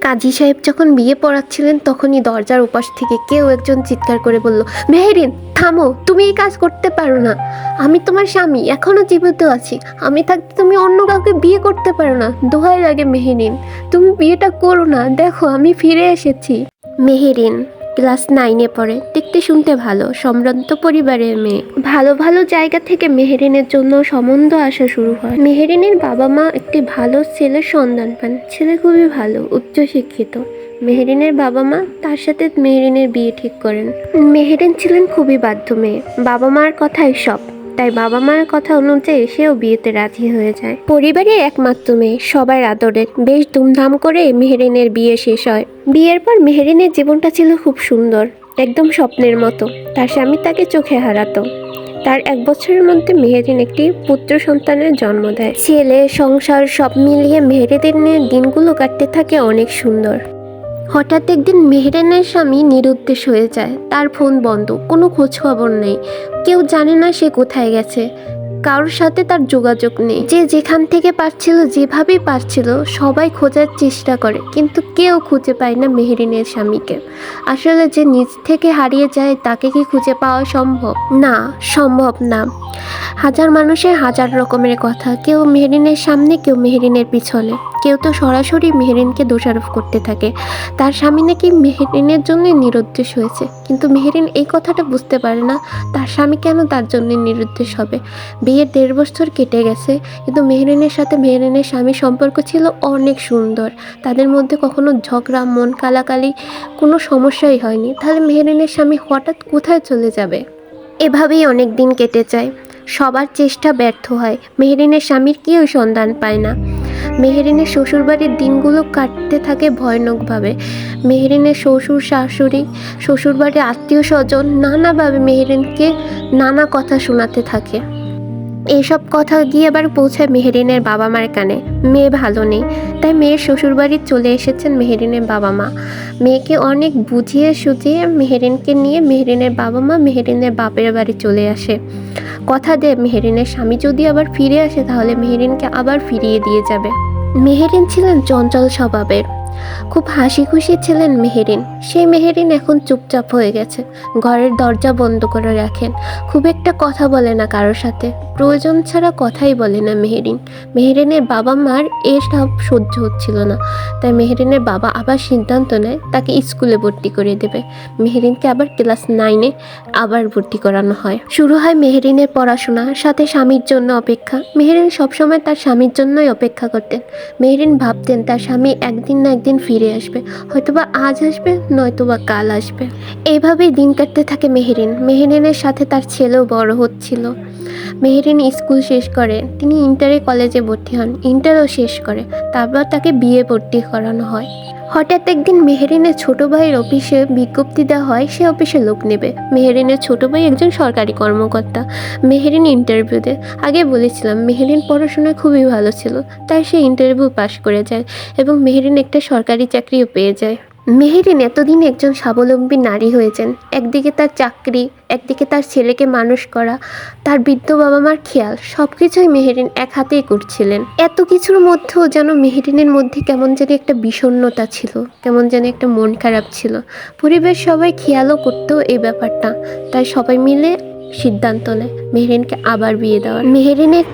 কাজী সাহেব যখন বিয়ে পড়াচ্ছিলেন তখনই দরজার ওপাশ থেকে কেউ একজন চিৎকার করে বলল, মেহেরিন থামো, তুমি এই কাজ করতে পারো না। আমি তোমার স্বামী, এখনো জীবিত আছি। আমি থাকতে তুমি অন্য কাউকে বিয়ে করতে পারো না। দোহাই লাগে মেহেরিন, তুমি বিয়েটা করো না। দেখো আমি ফিরে এসেছি। মেহেরিন ক্লাস 9-এ পড়ে, দেখতে শুনতে ভালো, সম্ভ্রান্ত পরিবারের মেয়ে। ভালো ভালো জায়গা থেকে মেহেরিনের জন্য সম্বন্ধ আসা শুরু হয়। মেহেরিনের বাবা মা একটি ভালো ছেলের সন্ধান পান। ছেলে খুবই ভালো, উচ্চশিক্ষিত। মেহেরিনের বাবা মা তার সাথে মেহেরিনের বিয়ে ঠিক করেন। মেহেরিন ছিলেন খুবই বাধ্য মেয়ে, বাবা মার কথাই সব। তাই বাবা মার কথা অনুযায়ী সেও বিয়েতে রাজি হয়ে যায়। পরিবারের একমাত্র মেয়ে, সবার আদরের। বেশ ধুমধাম করে মেহেরিনের বিয়ে শেষ হয়। বিয়ের পর মেহেরিনের জীবনটা ছিল খুব সুন্দর, একদম স্বপ্নের মতো। তার স্বামী তাকে চোখে হারাতো। তার 1 বছরের মধ্যে মেহেরিন একটি পুত্র সন্তানের জন্ম দেয়। ছেলে, সংসার সব মিলিয়ে মেহেরিনের দিনগুলো কাটতে থাকে অনেক সুন্দর। হঠাৎ একদিন মেহেরিনের স্বামী নিরুদ্দেশ হয়ে যায়। তার ফোন বন্ধ, কোনো খোঁজ খবর নেই। কেউ জানে না সে কোথায় গেছে। কারোর সাথে তার যোগাযোগ নেই। যে যেখান থেকে পারছিল, যেভাবেই পারছিল, সবাই খোঁজার চেষ্টা করে, কিন্তু কেউ খুঁজে পায় না মেহেরিনের স্বামীকে। আসলে যে নিজ থেকে হারিয়ে যায় তাকে কি খুঁজে পাওয়া সম্ভব? না, সম্ভব না। হাজার মানুষের হাজার রকমের কথা, কেউ মেহেরিনের সামনে, কেউ মেহেরিনের পিছনে। কেউ তো সরাসরি মেহেরিনকে দোষারোপ করতে থাকে। তার স্বামী নাকি মেহেরিনের জন্য নিরুদ্দেশ হয়েছে, কিন্তু মেহেরিন এই কথাটা বুঝতে পারে না তার স্বামী কেন তার জন্য নিরুদ্দেশ হবে। বিয়ের 1.5 বছর কেটে গেছে, কিন্তু মেহেরিনের সাথে মেহেরিনের স্বামীর সম্পর্ক ছিল অনেক সুন্দর। তাদের মধ্যে কখনো ঝগড়া, মন কালাকালি, কোনো সমস্যাই হয়নি। তাহলে মেহেরিনের স্বামী হঠাৎ কোথায় চলে যাবে? এভাবেই অনেক দিন কেটে যায়। সবার চেষ্টা ব্যর্থ হয়। মেহেরিনের স্বামীর কেউ সন্ধান পায় না। মেহেরিনের শ্বশুরবাড়ির দিনগুলো কাটতে থাকে ভয়ানকভাবে। মেহেরিনের শ্বশুর, শাশুড়ি, শ্বশুরবাড়ির আত্মীয় স্বজন নানাভাবে মেহেরিনকে নানা কথা শোনাতে থাকে। এইসব কথা গিয়ে এবার পৌঁছায় মেহেরিনের বাবা মার কানে। মেয়ে ভালো নেই, তাই মেয়ের শ্বশুরবাড়ি চলে এসেছেন মেহেরিনের বাবা মা। মেয়েকে অনেক বুঝিয়ে সুঝিয়ে মেহেরিনকে নিয়ে মেহেরিনের বাবা মা মেহেরিনের বাপের বাড়ি চলে আসে। কথা দেয় মেহেরিনের স্বামী যদি আবার ফিরে আসে তাহলে মেহেরিনকে আবার ফিরিয়ে দিয়ে যাবে। মেহেরিন ছিলেন চঞ্চল স্বভাবের, খুব হাসি খুশি ছিলেন মেহেরিন। সেই মেহেরিন এখন চুপচাপ হয়ে গেছে, ঘরের দরজা বন্ধ করে রাখেন। খুব একটা কথা বলে না কারোর সাথে, প্রয়োজন ছাড়া কথাই বলে না মেহেরিন। মেহেরিনের বাবা মার এসব সহ্য হচ্ছিল না, তাই মেহেরিনের বাবা আবার সিদ্ধান্ত নেয় তাকে স্কুলে ভর্তি করে দেবে। মেহেরিনকে আবার ক্লাস 9-এ আবার ভর্তি করানো হয়। শুরু হয় মেহেরিনের পড়াশোনা, সাথে স্বামীর জন্য অপেক্ষা। মেহেরিন সবসময় তার স্বামীর জন্যই অপেক্ষা করতেন। মেহেরিন ভাবতেন তার স্বামী একদিন না একদিন ফিরে আসবে, হয়তোবা আজ আসবে, নয়তোবা কাল আসবে। এইভাবেই দিন কাটতে থাকে মেহেরিনের সাথে তার ছেলেও বড় হচ্ছিল। মেহেরিন স্কুল শেষ করে তিনি ইন্টারে কলেজে ভর্তি হন, ইন্টারও শেষ করে। তারপর তাকে বিয়ে ভর্তি করানো হয়। হঠাৎ একদিন মেহেরিনের ছোট ভাইয়ের অফিসে বিজ্ঞপ্তি দেওয়া হয় সে অফিসে লোক নেবে। মেহেরিনের ছোট ভাই একজন সরকারি কর্মকর্তা। মেহেরিন ইন্টারভিউ দেয়। আগে বলেছিলাম মেহেরিন পড়াশোনায় খুবই ভালো ছিল, তাই সে ইন্টারভিউ পাশ করে যায় এবং মেহেরিন একটা সরকারি চাকরিও পেয়ে যায়। মেহেরিন এতদিন একজন স্বাবলম্বী নারী হয়েছেন। একদিকে তার চাকরি, একদিকে তার ছেলেকে মানুষ করা, তার বৃদ্ধ বাবা মার খেয়াল, সব কিছুই মেহেরিন এক হাতেই করছিলেন। এত কিছুর মধ্যেও যেন মেহেরিনের মধ্যে কেমন যেন একটা বিষণ্ণতা ছিল, কেমন যেন একটা মন খারাপ ছিল। পরিবেশ সবাই খেয়ালও করতো এই ব্যাপারটা, তাই সবাই মিলে সিদ্ধান্ত নেয় মেহেরিনকে আবার বিয়ে দেওয়ার। মেহেরিনের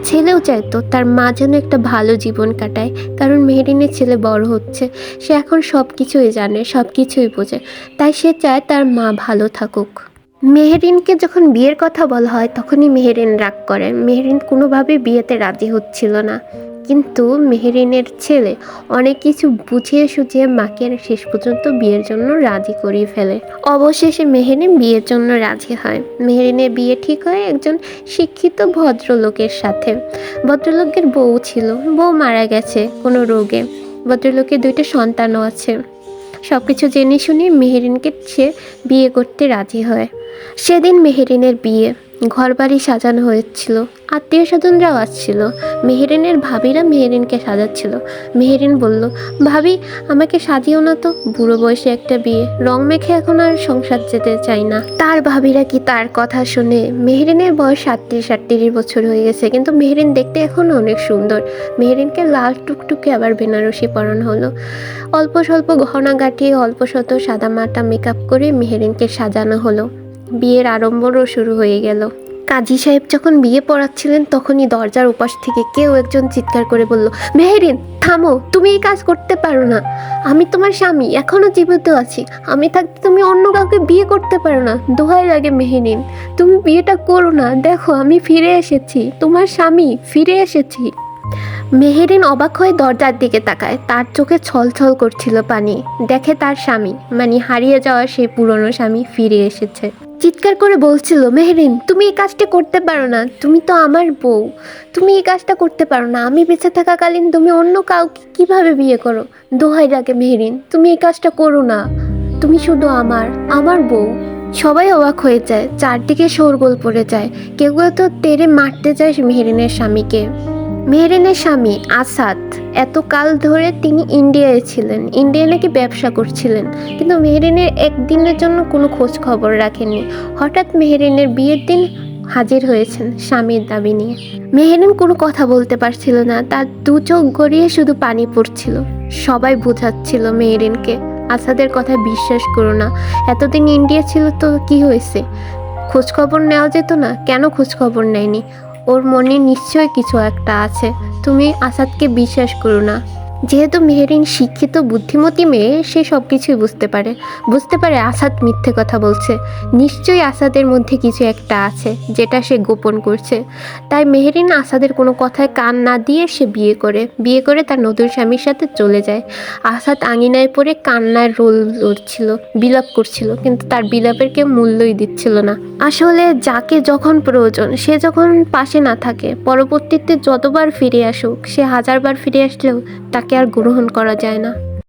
ছেলেও চাইতো তার মা যেন একটা ভালো জীবন কাটায়, কারণ মেহেরিনের ছেলে বড় হচ্ছে, সে এখন সব কিছুই জানে, সব কিছুই বোঝে, তাই সে চায় তার মা ভালো থাকুক। মেহেরিনকে যখন বিয়ের কথা বলা হয় তখনই মেহেরিন রাগ করে। মেহেরিন কোনোভাবেই বিয়েতে রাজি হচ্ছিল না, কিন্তু মেহেরিনের ছেলে অনেক কিছু বুঝিয়ে সুঝিয়ে মাকে শেষ পর্যন্ত বিয়ের জন্য রাজি করিয়ে ফেলে। অবশেষে মেহেরিন বিয়ের জন্য রাজি হয়। মেহেরিনের বিয়ে ঠিক হয় একজন শিক্ষিত ভদ্রলোকের সাথে। ভদ্রলোকের বউ ছিল, বউ মারা গেছে কোনো রোগে। ভদ্রলোকের 2টা সন্তানও আছে। সব কিছু জেনে শুনে মেহেরিনকে সে বিয়ে করতে রাজি হয়। সেদিন মেহেরিনের বিয়ে। ঘরবাড়ি সাজানো হয়েছিল, আত্মীয় স্বজনরাও আসছিল। মেহেরিনের ভাবিরা মেহেরিনকে সাজাচ্ছিল। মেহেরিন বলল, ভাবি আমাকে সাজিও না তো, বুড়ো বয়সে একটা বিয়ে, রং মেখে এখন আর সংসার যেতে চাই না। তার ভাবিরা কি তার কথা শুনে? মেহেরিনের বয়স 38 বছর হয়ে গেছে, কিন্তু মেহেরিন দেখতে এখনও অনেক সুন্দর। মেহেরিনকে লাল টুকটুকে আবার বেনারসি পরানো হলো। অল্প স্বল্প গহনা গাঁঠিয়ে অল্প শত সাদামাটা মেকআপ করে মেহেরিনকে সাজানো হলো। বিয়ের আড়ম্বরও শুরু হয়ে গেল। কাজী সাহেব যখন বিয়ে পড়াচ্ছিলেন তখনই দরজার উপাস থেকে কেউ একজন চিৎকার করে বলল, মেহেরিন থামো, তুমি এই কাজ করতে পারো না। আমি তোমার স্বামী, এখনো জীবিত আছি। আমি থাকতে তুমি অন্য কাউকে বিয়ে করতে পারো না। দোহাই লাগে মেহেরিন, তুমি বিয়েটা করো না। দেখো আমি ফিরে এসেছি, তোমার স্বামী ফিরে এসেছি। মেহেরিন অবাক হয়ে দরজার দিকে তাকায়। তার চোখে ছলছল করছিল পানি। দেখে তার স্বামী, মানে হারিয়ে যাওয়া সেই পুরনো স্বামী ফিরে এসেছে। চিৎকার করে বলছিল, মেহেরিন তুমি এই কাজটা করতে পারো না, তুমি তো আমার বউ, তুমি এই কাজটা করতে পারো না। আমি বেঁচে থাকাকালীন তুমি অন্য কাউকে কিভাবে বিয়ে করো? দোহাই লাগে মেহেরিন, তুমি এই কাজটা করো না, তুমি শুধু আমার বউ। সবাই অবাক হয়ে যায়, চারদিকে শোরগোল পড়ে যায়। কেউ কেউ তো তেড়ে মারতে যায় মেহেরিনের স্বামীকে। মেহেরিনের স্বামী আসাদ, এতকাল ধরে তিনি ইন্ডিয়ায় ছিলেন, ইন্ডিয়ায় নাকি ব্যবসা করছিলেন, কিন্তু মেহেরিনের একদিনের জন্য কোনো খোঁজ খবর রাখেননি। হঠাৎ মেহেরিনের বিয়ের দিন হাজির হয়েছেন স্বামীর দাবি নিয়ে। মেহেরিন কোনো কথা বলতে পারছিল না, তার দু চোখ গড়িয়ে শুধু পানি পড়ছিল। সবাই বোঝাচ্ছিল মেহেরিনকে, আসাদের কথা বিশ্বাস করো না, এতদিন ইন্ডিয়া ছিল তো কি হয়েছে, খোঁজখবর নেওয়া যেত না, কেন খোঁজখবর নেয়নি? ওর মনে নিশ্চয়ই কিছু একটা আছে, তুমি আসাদকে বিশ্বাস করো না। যেহেতু মেহেরিন শিক্ষিত বুদ্ধিমতী মেয়ে, সে সব কিছুই বুঝতে পারে আসাদ মিথ্যে কথা বলছে। নিশ্চয়ই আসাদের মধ্যে কিছু একটা আছে যেটা সে গোপন করছে। তাই মেহেরিন আসাদের কোনো কথায় কান না দিয়ে সে বিয়ে করে তার নতুন স্বামীর সাথে চলে যায়। আসাদ আঙিনায় পড়ে কান্নার রোল করছিল, বিলাপ করছিল, কিন্তু তার বিলাপের কেউ মূল্যই দিচ্ছিল না। আসলে যাকে যখন প্রয়োজন, সে যখন পাশে না থাকে, পরবর্তীতে যতবার ফিরে আসুক, সে 1000বার ফিরে আসলেও তাকে আর গ্রহণ করা যায় না।